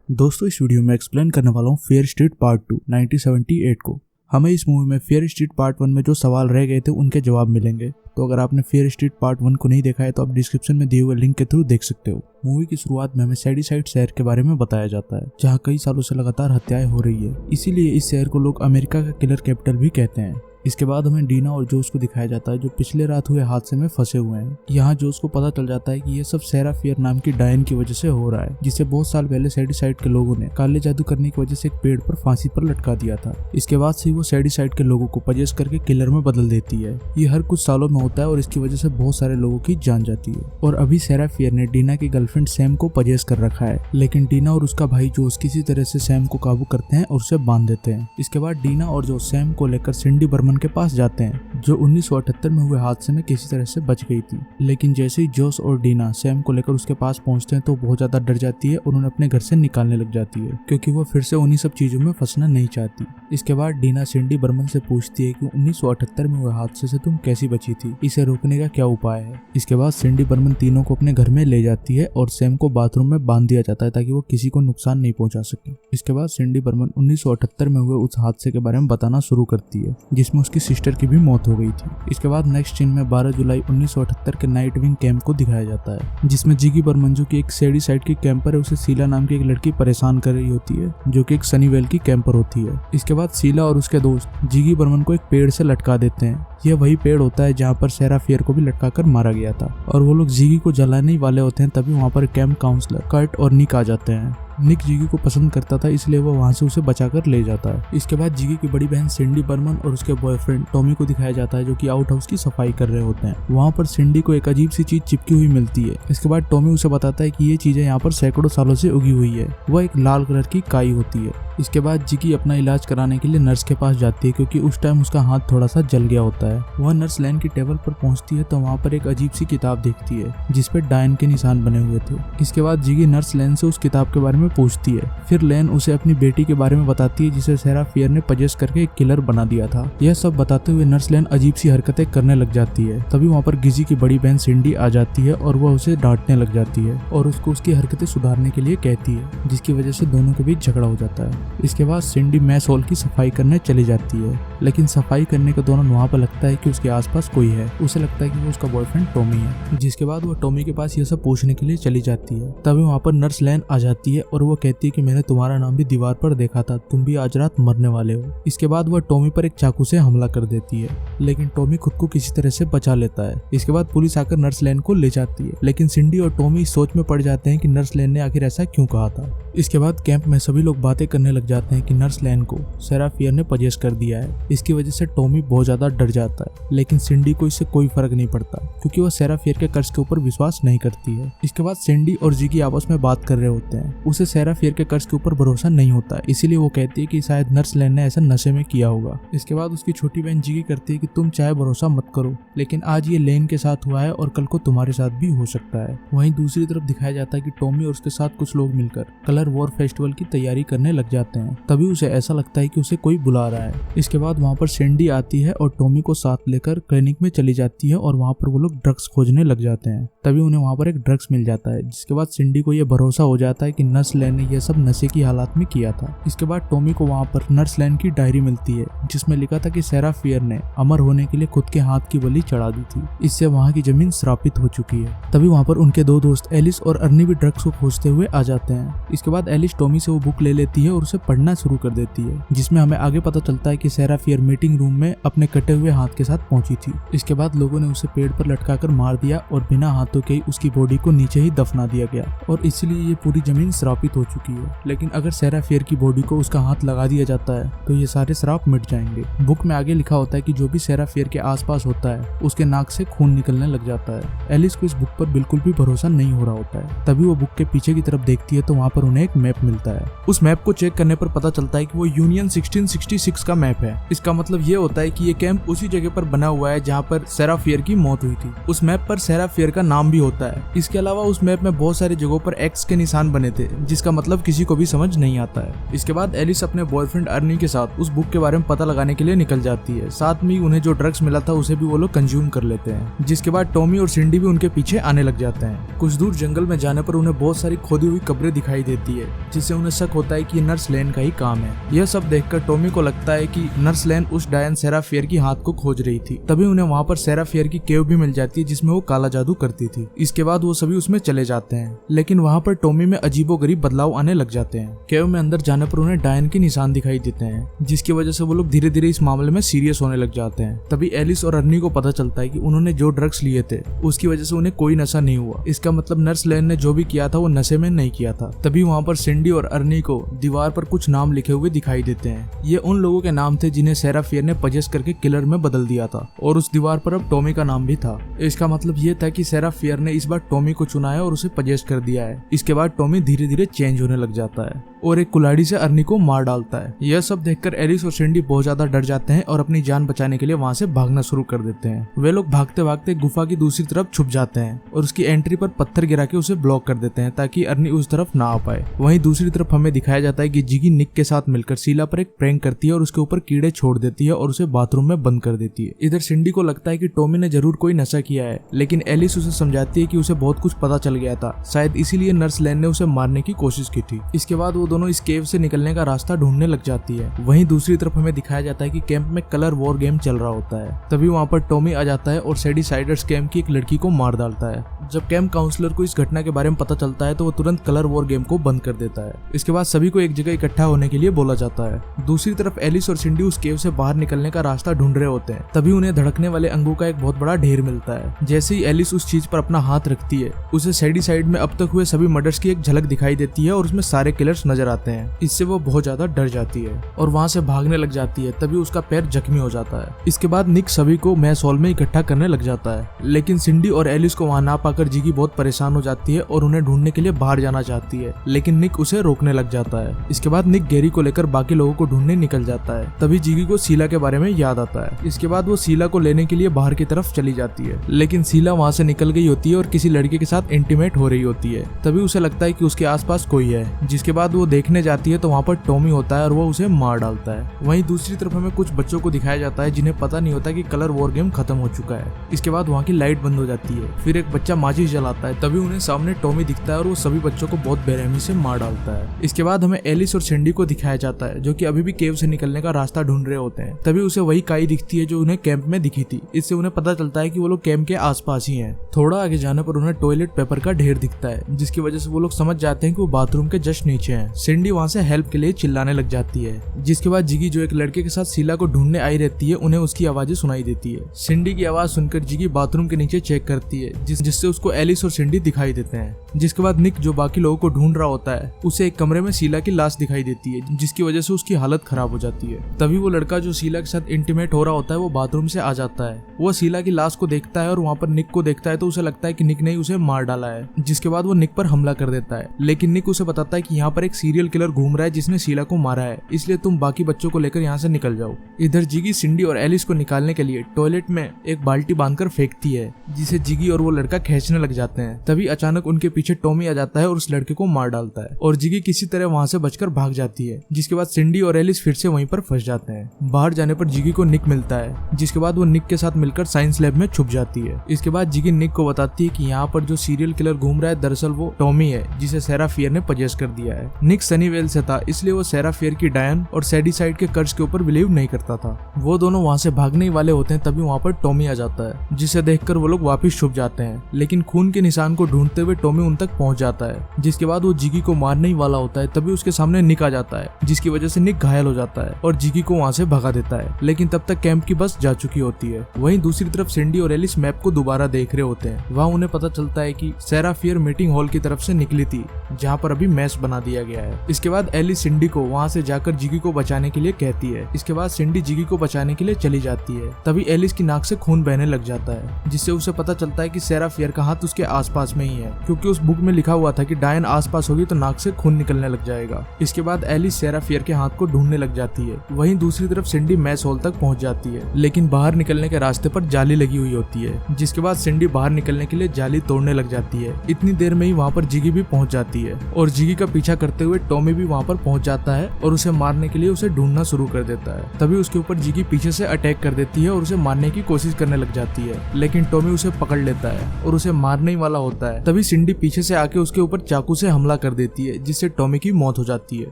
दोस्तों इस वीडियो में एक्सप्लेन करने वाला हूँ फेयर स्ट्रीट पार्ट 2 1978 को। हमें इस मूवी में फेयर स्ट्रीट पार्ट 1 में जो सवाल रह गए थे उनके जवाब मिलेंगे। तो अगर आपने फेयर स्ट्रीट पार्ट 1 को नहीं देखा है तो आप डिस्क्रिप्शन में दिए हुए लिंक के थ्रू देख सकते हो। मूवी की शुरुआत में हमें सैडीसाइड शहर के बारे में बताया जाता है जहाँ कई सालों से लगातार हत्याएं हो रही है, इसीलिए इस शहर को लोग अमेरिका का किलर कैपिटल भी कहते हैं। इसके बाद हमें डीना और जोस को दिखाया जाता है जो पिछले रात हुए हादसे में फंसे हुए हैं। यहाँ जोस को पता चल जाता है कि ये सब सेरा फियर नाम की डायन की वजह से हो रहा है, जिसे बहुत साल पहले सैडीसाइड के लोगों ने काले जादू करने की वजह से एक पेड़ पर फांसी पर लटका दिया था। इसके बाद से वो सैडीसाइड के लोगों को पजेस करके किलर में बदल देती है। ये हर कुछ सालों में होता है और इसकी वजह से बहुत सारे लोगों की जान जाती है। और अभी सेरा फियर ने डीना की गर्लफ्रेंड सैम को पजेस कर रखा है, लेकिन डीना और उसका भाई जोस किसी तरह से सैम को काबू करते हैं और उसे बांध देते हैं। इसके बाद डीना और जोस सैम को लेकर सिंडी बर्मन के पास जाते हैं जो 1978 में हुए हादसे में किसी तरह से बच गई थी। लेकिन जैसे ही जोस और डीना सैम को लेकर उसके पास पहुंचते हैं तो बहुत ज्यादा डर जाती है और उन्हें अपने घर से निकालने लग जाती है, क्योंकि वो फिर से उन्हीं सब चीजों में फंसना नहीं चाहती। इसके बाद डीना सिंडी बर्मन से पूछती है कि 1978 में हुए हादसे से तुम कैसी बची थी, इसे रोकने का क्या उपाय है। इसके बाद सिंडी बर्मन तीनों को अपने घर में ले जाती है और सैम को बाथरूम में बांध दिया जाता है ताकि वो किसी को नुकसान नहीं पहुंचा सके। इसके बाद सिंडी बर्मन 1978 में हुए उस हादसे के बारे में बताना शुरू करती है जिसमें उसकी सिस्टर की भी मौत हो गई थी। इसके बाद नेक्स्ट सीन में 12 जुलाई 1978 के नाइट विंग कैंप को दिखाया जाता है, जिसमें जिगी बर्मन जो कि एक सैडीसाइड की कैंपर है, उसे शीला नाम की एक लड़की परेशान कर रही होती है जो कि एक सनीवेल की कैंपर होती है। इसके बाद शीला और उसके दोस्त जिगी बर्मन को एक पेड़ से लटका देते हैं। यह वही पेड़ होता है जहाँ पर सेरा फियर को भी लटका कर मारा गया था और वो लोग जिगी को जलाने ही वाले होते हैं, तभी वहाँ पर कैंप काउंसलर कर्ट और निक आ जाते हैं। निक जिगी को पसंद करता था, इसलिए वो वहां से उसे बचाकर ले जाता है। इसके बाद जिगी की बड़ी बहन सिंडी बर्मन और उसके बॉयफ्रेंड टॉमी को दिखाया जाता है जो कि आउट हाउस की सफाई कर रहे होते हैं। वहां पर सिंडी को एक अजीब सी चीज चिपकी हुई मिलती है। इसके बाद टॉमी उसे बताता है कि ये चीजें यहाँ पर सैकड़ों सालों से उगी हुई है। वह एक लाल कलर की काई होती है। इसके बाद जिगी अपना इलाज कराने के लिए नर्स के पास जाती है, क्योंकि उस टाइम उसका हाथ थोड़ा सा जल गया होता है। वह नर्स लैन की टेबल पर पहुंचती है तो वहाँ पर एक अजीब सी किताब देखती है जिसपे डायन के निशान बने हुए थे। इसके बाद जिगी नर्स लैन से उस किताब के बारे में पूछती है। फिर लैन उसे अपनी बेटी के बारे में बताती है जिसे सेरा फियर ने पजेस करके एक किलर बना दिया था। यह सब बताते हुए नर्स लैन अजीब सी हरकतें करने लग जाती है। तभी वहाँ पर गिजी की बड़ी बहन सिंडी आ जाती है और वह उसे डांटने लग जाती है और उसको उसकी हरकतें सुधारने के लिए कहती है, जिसकी वजह से दोनों के बीच झगड़ा हो जाता है। इसके बाद सिंडी मैस हॉल की सफाई करने चली जाती है, लेकिन सफाई करने के दौरान वहाँ पर लगता है कि उसके आसपास कोई है। उसे लगता है कि वो उसका बॉयफ्रेंड टॉमी है, जिसके बाद वो टॉमी के पास ये सब पूछने के लिए चली जाती है। तभी वहाँ पर नर्स लैन आ जाती है और वो कहती है कि मैंने तुम्हारा नाम भी दीवार पर देखा था, तुम भी आज रात मरने वाले हो। इसके बाद वह टॉमी पर एक चाकू से हमला कर देती है, लेकिन टॉमी खुद को किसी तरह से बचा लेता है। इसके बाद पुलिस आकर नर्स लैन को ले जाती है, लेकिन सिंडी और टॉमी इस सोच में पड़ जाते हैं कि नर्स लैन ने आखिर ऐसा क्यों कहा था। इसके बाद कैंप में सभी लोग बातें करने लग जाते हैं कि नर्स लैन को सेरा फियर ने पजेस कर दिया है। इसकी वजह से टॉमी बहुत ज्यादा डर जाता है, लेकिन सिंडी को इससे कोई फर्क नहीं पड़ता क्योंकि वह सेरा फियर के कर्ज के ऊपर विश्वास नहीं करती है। इसके बाद सिंडी और जिगी आपस में बात कर रहे होते हैं। उसे सेरा फियर के कर्ज के ऊपर भरोसा नहीं होता, इसीलिए वो कहती है कि शायद नर्स लैन ने ऐसा नशे में किया होगा। इसके बाद उसकी छोटी बहन जिगी करती है कि तुम चाहे भरोसा मत करो, लेकिन आज ये लेन के साथ हुआ है और कल को तुम्हारे साथ भी हो सकता है। वहीं दूसरी तरफ दिखाया जाता है कि टॉमी और उसके साथ कुछ लोग मिलकर कलर वॉर फेस्टिवल की तैयारी करने लग जाते हैं। तभी उसे ऐसा लगता है कि उसे कोई बुला रहा है। इसके बाद वहाँ पर सिंडी आती है और टॉमी को साथ लेकर क्लिनिक में चली जाती है और वहाँ पर वो लोग ड्रग्स खोजने लग जाते हैं। तभी उन्हें वहाँ पर एक ड्रग्स मिल जाता है, जिसके बाद सिंडी को यह भरोसा हो जाता है कि नर्स लैन ने यह सब नशे की हालत में किया था। इसके बाद टॉमी को वहाँ पर नर्स लैन की डायरी मिलती है जिसमें लिखा था कि सेरा फियर ने अमर होने के लिए खुद के हाथ की बलि चढ़ा दी थी, इससे वहाँ की जमीन श्रापित हो चुकी है। तभी वहाँ पर उनके दो दोस्त एलिस और अर्नी भी ड्रग्स को खोजते हुए आ जाते हैं। इसके बाद एलिस टॉमी से वो बुक ले लेती है और उसे पढ़ना शुरू कर देती है, जिसमें हमें आगे पता चलता है कि सेरा फियर मीटिंग रूम में अपने कटे हुए हाथ के साथ पहुंची थी। इसके बाद लोगों ने उसे पेड़ पर लटकाकर मार दिया और बिना हाथों के ही उसकी बॉडी को नीचे ही दफना दिया गया और इसलिए ये पूरी जमीन श्रापित हो चुकी है। लेकिन अगर सेरा फियर की बॉडी को उसका हाथ लगा दिया जाता है तो ये सारे श्राप मिट जाएंगे। बुक में आगे लिखा होता है कि जो भी सेरा फियर के आसपास होता है उसके नाक से खून निकलने लग जाता है। एलिस को इस बुक पर बिल्कुल भी भरोसा नहीं हो रहा होता है। तभी वो बुक के पीछे की तरफ देखती है तो वहाँ पर उन्हें एक मैप मिलता है। उस मैप को चेक करने पर पता चलता है कि वो यूनियन 1666 का मैप है। इसका मतलब ये होता है कि ये कैंप उसी जगह पर बना हुआ है जहाँ पर सेरा फियर की मौत हुई थी। उस मैप पर सेरा फियर का नाम भी होता है। इसके अलावा उस मैप में बहुत सारी जगहों पर एक्स के निशान बने थे, जिसका मतलब किसी को भी समझ नहीं आता है। इसके बाद एलिस अपने बॉयफ्रेंड अर्नी के साथ उस बुक के बारे में पता लगाने के लिए निकल जाती है। साथ में उन्हें जो ड्रग्स मिला था उसे भी वो लोग कंज्यूम कर लेते हैं। जिसके बाद टॉमी और सिंडी भी उनके पीछे आने लग जाते हैं। कुछ दूर जंगल में जाने पर उन्हें बहुत सारी खोदी हुई कब्रें दिखाई देती है, जिससे उन्हें शक होता है कि नर्स लेन का ही काम है। यह सब देखकर टॉमी को लगता है कि नर्स लेन उस डायन सेरा फियर की हाथ को खोज रही थी। तभी उन्हें वहाँ पर सेरा फियर की केव भी मिल जाती है, जिसमें वो काला जादू करती थी। इसके बाद वो सभी उसमें चले जाते हैं, लेकिन वहाँ पर टॉमी में अजीबोगरीब बदलाव आने लग जाते हैं। केव में अंदर जाने पर उन्हें डायन के निशान दिखाई देते हैं, जिसकी वजह से वो लोग धीरे धीरे इस मामले में सीरियस होने लग जाते हैं। तभी एलिस और अर्नी को पता चलता है कि उन्होंने जो ड्रग्स लिए थे उसकी वजह से उन्हें कोई नशा नहीं हुआ। इसका मतलब नर्स लेन ने जो भी किया था वो नशे में नहीं किया था। तभी वहाँ पर सिंडी और अर्नी को दीवार पर कुछ नाम लिखे हुए दिखाई देते हैं। ये उन लोगों के नाम थे जिन्हें सेरा फियर ने पजेस करके किलर में बदल दिया था, और उस दीवार पर अब टॉमी का नाम भी था। इसका मतलब ये था कि सेरा फियर ने इस बार टॉमी को चुना है और उसे पजेस कर दिया है। इसके बाद टॉमी धीरे धीरे चेंज होने लग जाता है और एक कुल्हाड़ी से अर्नी को मार डालता है। यह सब देखकर एलिस और सिंडी बहुत ज्यादा डर जाते हैं और अपनी जान बचाने के लिए वहाँ से भागना शुरू कर देते हैं। वे लोग भागते भागते गुफा की दूसरी तरफ छुप जाते हैं और उसकी एंट्री पर पत्थर गिरा के उसे ब्लॉक कर देते हैं ताकि अर्नी उस तरफ ना आ पाए। वहीं दूसरी तरफ हमें दिखाया जाता है कि जिगी निक के साथ मिलकर शीला पर एक प्रैंक करती है और उसके ऊपर कीड़े छोड़ देती है और उसे बाथरूम में बंद कर देती है। इधर सिंडी को लगता है कि टॉमी ने जरूर कोई नशा किया है, लेकिन एलिस उसे समझाती है कि उसे बहुत कुछ पता चल गया था, शायद इसीलिए नर्स लेन ने उसे मारने की कोशिश की थी। इसके बाद वो दोनों इस केव से निकलने का रास्ता ढूंढने लग जाती है। वहीं दूसरी तरफ हमें दिखाया जाता है कि कैंप में कलर वॉर गेम चल रहा होता है। तभी वहाँ पर टॉमी आ जाता है और सेडिसाइडर्स कैंप की एक लड़की को मार डालता है। जब कैंप काउंसलर को इस घटना के बारे में पता चलता है तो वो तुरंत कलर वॉर गेम को बंद कर देता है। इसके बाद सभी को एक जगह इकट्ठा होने के लिए बोला जाता है। दूसरी तरफ एलिस और सिंडी उस केव से बाहर निकलने का रास्ता ढूंढ रहे होते हैं। तभी उन्हें धड़कने वाले अंगों का एक बहुत बड़ा ढेर मिलता है। जैसे ही एलिस उस चीज पर अपना हाथ रखती है, उसे सेडिसाइड में अब तक हुए सभी मर्डर्स की एक झलक दिखाई देती है और उसमें सारे किलर्स नजर आते हैं। इससे वो बहुत ज्यादा डर जाती है और वहाँ से भागने लग जाती है। तभी उसका पैर जख्मी हो जाता है। इसके बाद निक सभी को मैस हॉल में इकट्ठा करने लग जाता है, लेकिन सिंडी और एलिस को वहाँ ना पाकर जिगी बहुत परेशान हो जाती है और उन्हें ढूंढने के लिए बाहर जाना चाहती है, लेकिन निक उसे रोकने लग जाता है। इसके बाद निक गैरी को लेकर बाकी लोगों को ढूंढने निकल जाता है। तभी जिगी को शीला के बारे में याद आता है। इसके बाद वो शीला को लेने के लिए बाहर की तरफ चली जाती है, लेकिन शीला वहाँ से निकल गई होती है और किसी लड़के के साथ इंटीमेट हो रही होती है। तभी उसे लगता है कि उसके आसपास कोई है, जिसके बाद वो देखने जाती है तो वहाँ पर टॉमी होता है और वो उसे मार डालता है। वहीं दूसरी तरफ हमें कुछ बच्चों को दिखाया जाता है जिन्हें पता नहीं होता कि कलर वॉर गेम खत्म हो चुका है। इसके बाद वहाँ की लाइट बंद हो जाती है। फिर एक बच्चा माचिस जलाता है। तभी उन्हें सामने टॉमी दिखता है और वो सभी बच्चों को बहुत बेरहमी से मार डालता है। इसके बाद हमें एलिस और सिंडी को दिखाया जाता है, जो कि अभी भी केव से निकलने का रास्ता ढूंढ रहे होते हैं। तभी उसे वही काई दिखती है जो उन्हें कैंप में दिखी थी। इससे उन्हें पता चलता है कि वो लोग कैंप के आसपास ही हैं। थोड़ा आगे जाने पर उन्हें टॉयलेट पेपर का ढेर दिखता है, जिसकी वजह से वो लोग समझ जाते हैं कि वो बाथरूम के जस्ट नीचे हैं। सिंडी वहाँ से हेल्प के लिए चिल्लाने लग जाती है, जिसके बाद जिगी जो एक लड़के के साथ शीला को ढूंढने आई रहती है, उन्हें उसकी आवाजें सुनाई देती है। सिंडी की आवाज सुनकर जिगी बाथरूम के नीचे चेक करती है, जिससे उसको एलिस और सिंडी दिखाई देते हैं। जिसके बाद निक जो बाकी लोगों को ढूंढ रहा होता है, उसे एक कमरे में शीला की लाश दिखाई देती है, जिसकी वजह से उसकी हालत खराब हो जाती है। तभी वो लड़का जो शीला के साथ इंटीमेट हो रहा होता है वो बाथरूम से आ जाता है। वो शीला की लाश को देखता है और वहाँ पर निक को देखता है तो उसे लगता है कि निक ने ही उसे मार डाला है। जिसके बाद वो निक पर हमला कर देता है, लेकिन निक उसे बताता है कि यहाँ पर एक सीरियल किलर घूम रहा है जिसने शीला को मारा है, इसलिए तुम बाकी बच्चों को लेकर यहाँ से निकल जाओ। इधर जिगी सिंडी और एलिस को निकालने के लिए टॉयलेट में एक बाल्टी बांधकर फेंकती है, जिसे जिगी और वो लड़का खींचने लग जाते हैं। तभी अचानक उनके पीछे टॉमी आ जाता है और उस लड़के को मार डालता है और जिगी किसी तरह वहाँ से बचकर भाग जाती है। जिसके बाद सिंडी और एलिस फिर से वहीं पर फंस जाते हैं। बाहर जाने पर जिगी को निक मिलता है, जिसके बाद वो निक के साथ मिलकर साइंस लैब में छुप जाती है। इसके बाद जिगी निक को बताती है कि यहाँ पर जो सीरियल किलर घूम रहा है दरअसल वो टॉमी है, जिसे सेरा फियर ने पजेस कर दिया है। निक सनीवेल से था, इसलिए वो सेरा फियर की डायन और सेडिसाइड के कर्ज के ऊपर बिलीव नहीं करता था। वो दोनों वहाँ से भागने ही वाले होते हैं, तभी वहाँ पर टॉमी आ जाता है, जिसे देखकर वो लोग वापस छुप जाते हैं। लेकिन खून के निशान को ढूंढते हुए टॉमी उन तक पहुंच जाता है। जिसके बाद वो जिगी को मारने ही वाला होता है, तभी उसके सामने निक आ जाता है, जिसकी वजह से निक घायल हो जाता है और जिगी को वहाँ से भगा देता है। लेकिन तब तक कैंप की बस जा चुकी होती है। वहीं दूसरी तरफ सिंडी और एलिस मैप को दोबारा देख रहे होते हैं। वहाँ उन्हें पता चलता है कि सेरा फियर मीटिंग हॉल की तरफ से निकली थी, जहाँ पर अभी मैस बना दिया गया है। इसके बाद एलिस सिंडी को वहाँ से जाकर जिगी को बचाने के लिए कहती है। इसके बाद सिंडी जिगी को बचाने के लिए चली जाती है। तभी एलिस की नाक से खून बहने लग जाता है, जिससे उसे पता चलता है कि सेरा फियर का हाथ उसके आसपास में ही है, क्योंकि उस बुक में लिखा हुआ था कि डायन आसपास होगी तो नाक से खून निकलने लग जाएगा। इसके बाद एलिस सेरा फियर के हाथ को ढूंढने लग जाती है। वहीं दूसरी तरफ सिंडी मैस हॉल तक पहुंच जाती है, लेकिन बाहर निकलने के रास्ते पर जाली लगी हुई होती है। जिसके बाद सिंडी बाहर निकलने के लिए जाली तोड़ने लग जाती है। इतनी देर में ही वहाँ पर जिगी भी पहुंच जाती है और जिगी का पीछा करते हुए टॉमी भी वहाँ पर पहुंच जाता है और उसे मारने के लिए उसे ढूंढना शुरू कर देता है। तभी उसके ऊपर जिगी पीछे से अटैक कर देती है और उसे मारने की कोशिश करने लग जाती है, लेकिन टॉमी उसे पकड़ लेता है और उसे मारने ही वाला होता है। तभी सिंडी पीछे से आके उसके ऊपर चाकू से हमला कर देती है, जिससे टॉमी की मौत हो जाती है।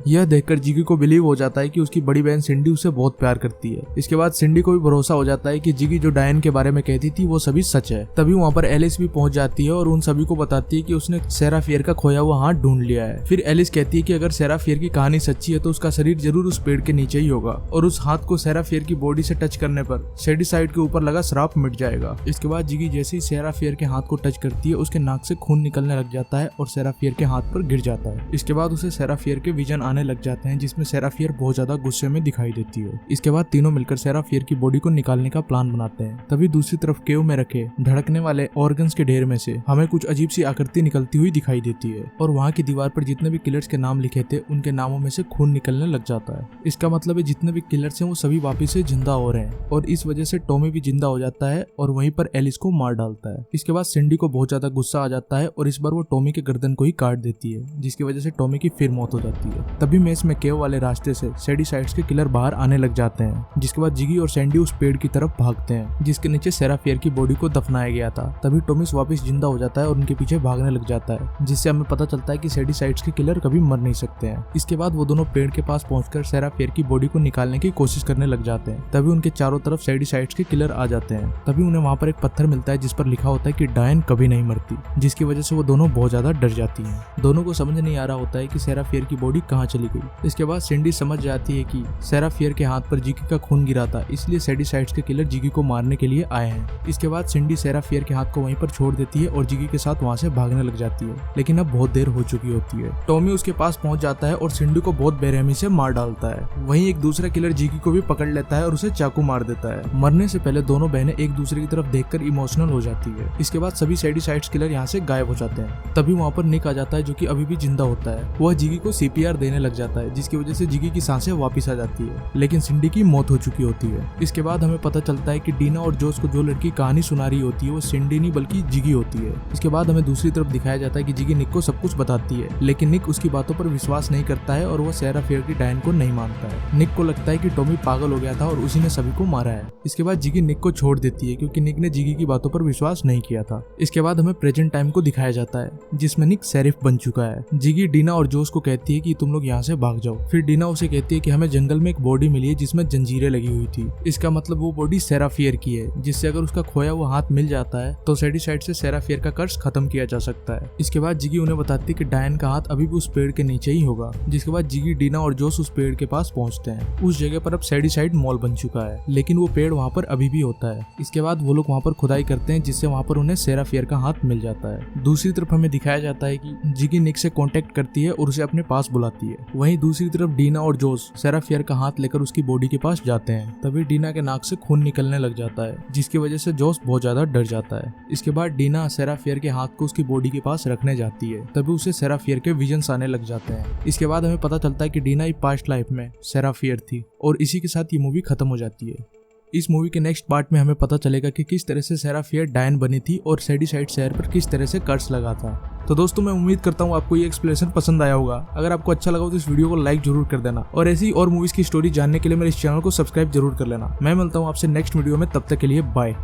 यह देखकर जिगी को बिलीव हो जाता है कि उसकी बड़ी बहन सिंडी उसे बहुत प्यार करती है। इसके बाद सिंडी को भी भरोसा हो जाता है कि जिगी जो डायन के बारे में कहती थी वो सभी सच है। तभी वहाँ पर एलिस भी पहुंच जाती है और उन सभी को बताती है कि उसने सेरा फियर का खोया हुआ हाथ ढूंढ लिया है। फिर एलिस कहती है कि अगर सेरा फियर की कहानी सच्ची है तो उसका शरीर जरूर उस पेड़ के नीचे ही होगा और उस हाथ को सेरा फियर की बॉडी से टच करने पर शेडीसाइड के ऊपर लगा श्राप मिट जाएगा। इसके बाद जिगी जैसे ही सेरा फियर के हाथ को टच करती है उसके नाक से खून निकलने लग जाता है और सेरा फियर के हाथ पर गिर जाता है। इसके बाद उसे सेरा फियर के विजन आने लग जाते हैं, जिसमें सेरा फियर बहुत ज्यादा गुस्से में दिखाई देती है। इसके बाद तीनों मिलकर सेरा फियर की बॉडी को निकालने का प्लान बनाते हैं। तभी दूसरी तरफ केव में रखे धड़कने वाले ऑर्गन्स के ढेर में से हमें कुछ अजीब सी आकृति निकलती हुई दिखाई देती है और वहाँ की दीवार पर जितने भी किलर्स के नाम लिखे थे उनके नामों में से खून निकलने लग जाता है। इसका मतलब है जितने भी किलर्स हैं वो सभी वापिस से जिंदा हो रहे हैं और इस वजह से टॉमी भी जिंदा हो जाता है और वहीं पर एलिस को मार डालता है। इसके बाद सिंडी को बहुत ज्यादा गुस्सा आ जाता है और इस बार वो टॉमी के गर्दन को ही काट देती है, जिसकी वजह से टॉमी की फिर मौत हो जाती है। तभी मेस में केव वाले रास्ते से शेडीसाइड्स के किलर बाहर आने लग जाते हैं। जिसके बाद जिगी और सैंडी उस पेड़ की तरफ भागते हैं जिसके नीचे सेरा फियर की बॉडी को दफनाया गया था। तभी टॉमिस वापस जिंदा हो जाता है और उनके पीछे भागने लग जाता है, जिससे हमें पता चलता है कि शेडीसाइड्स के किलर कभी मर नहीं सकते हैं। इसके बाद वो दोनों पेड़ के पास पहुंचकर सेरा फियर की बॉडी को निकालने की कोशिश करने लग जाते हैं। तभी उनके चारों तरफ शेडीसाइड्स के किलर आ जाते हैं। तभी उन्हें वहाँ पर एक पत्थर मिलता है जिस पर लिखा होता है कि डायन कभी नहीं मरती, जिसकी वजह से वो दोनों बहुत ज्यादा डर जाती हैं। दोनों को समझ नहीं आ रहा होता है कि सेरा फियर की बॉडी कहाँ चली गई। इसके बाद सिंडी समझ जाती है कि सेरा फियर के हाथ पर जिगी का खून गिरा था, इसलिए शेडीसाइड्स के किलर जिगी को मारने के लिए आए हैं। इसके बाद सिंडी सेरा फियर के हाथ को वहीं पर छोड़ देती है और जिगी के साथ वहाँ से भागने लग जाती है, लेकिन अब बहुत देर हो चुकी होती है। टॉमी उसके पास पहुंच जाता है और सिंडी को बहुत बेरहमी से मार डालता है। वहीं एक दूसरा किलर जिगी को भी पकड़ लेता है और उसे चाकू मार देता है। मरने से पहले दोनों बहनें एक दूसरे की तरफ देखकर इमोशनल हो जाती है। इसके बाद सभी शेडीसाइड्स किलर यहाँ से गायब हो जाते हैं। तभी वहाँ पर निक आ जाता है जो कि अभी भी जिंदा होता है। वह जिगी को सीपीआर देने लग जाता है, जिसकी वजह से जिगी की सांसें वापस आ जाती है, लेकिन सिंडी की मौत हो चुकी होती है। इसके बाद हमें पता चलता है कि डीना और जोस को जो लड़की कहानी सुना रही होती है वो सिंडी नहीं बल्कि जिगी होती है। इसके बाद हमें दूसरी तरफ दिखाया जाता है कि जिगी निक को सब कुछ बताती है, लेकिन निक उसकी बातों पर विश्वास नहीं करता है और वो सेरा फियर की डायन को नहीं मानता है। निक को लगता है कि टॉमी पागल हो गया था और उसी ने सभी को मारा है। इसके बाद जिगी निक को छोड़ देती है क्योंकि निक ने जिगी की बातों पर विश्वास नहीं किया था। इसके बाद हमें प्रेजेंट टाइम को दिखाया जाता है जिसमें निक शेरिफ बन चुका है। जिगी डीना और जोस को कहती है कि तुम लोग यहाँ से भाग जाओ। फिर डीना उसे कहती है कि हमें जंगल में एक बॉडी मिली है जिसमें जंजीरें लगी हुई थी। इसका मतलब वो बॉडी सेरा फियर की है, जिससे अगर उसका खोया हुआ हाथ मिल जाता है तो शेडीसाइड से सेरा फियर का कर्ज खत्म किया जा सकता है। इसके बाद जिगी उन्हें बताती है कि डायन का हाथ अभी भी उस पेड़ के नीचे ही होगा। जिसके बाद जिगी डीना और जोस उस पेड़ के पास पहुंचते हैं। उस जगह पर अब शेडीसाइड मॉल बन चुका है, लेकिन वो पेड़ वहाँ पर अभी भी होता है। इसके बाद वो लोग वहाँ पर खुदाई करते हैं जिससे वहाँ पर उन्हें सेरा फियर का हाथ मिल जाता है। दूसरी तरफ हमें दिखाया जाता है कि जिगी निक से कांटेक्ट करती है और उसे अपने पास बुलाती है। वहीं दूसरी तरफ डीना और जोस सेरा फियर का हाथ लेकर उसकी बॉडी के पास जाते हैं। तभी डीना के नाक से खून निकलने लग जाता है, जिसकी वजह से जोस बहुत ज्यादा डर जाता है। इसके बाद डीना सेरा फियर के हाथ को उसकी बॉडी के पास रखने जाती है। तभी उसे सेरा फियर के विजन्स आने लग जाते हैं। इसके बाद हमें पता चलता है कि डीना ही पास्ट लाइफ में सेरा फियर थी और इसी के साथ ये मूवी खत्म हो जाती है। इस मूवी के नेक्स्ट पार्ट में हमें पता चलेगा कि किस तरह से सेरा फियर डायन बनी थी और शेडीसाइड शहर पर किस तरह से कर्स लगा था। तो दोस्तों मैं उम्मीद करता हूँ आपको ये एक्सप्लेनेशन पसंद आया होगा। अगर आपको अच्छा लगा तो इस वीडियो को लाइक जरूर कर देना और ऐसी और मूवीज की स्टोरी जानने के लिए मेरे इस चैनल को सब्सक्राइब जरूर कर लेना। मैं मिलता हूँ आपसे नेक्स्ट वीडियो में, तब तक के लिए बाय।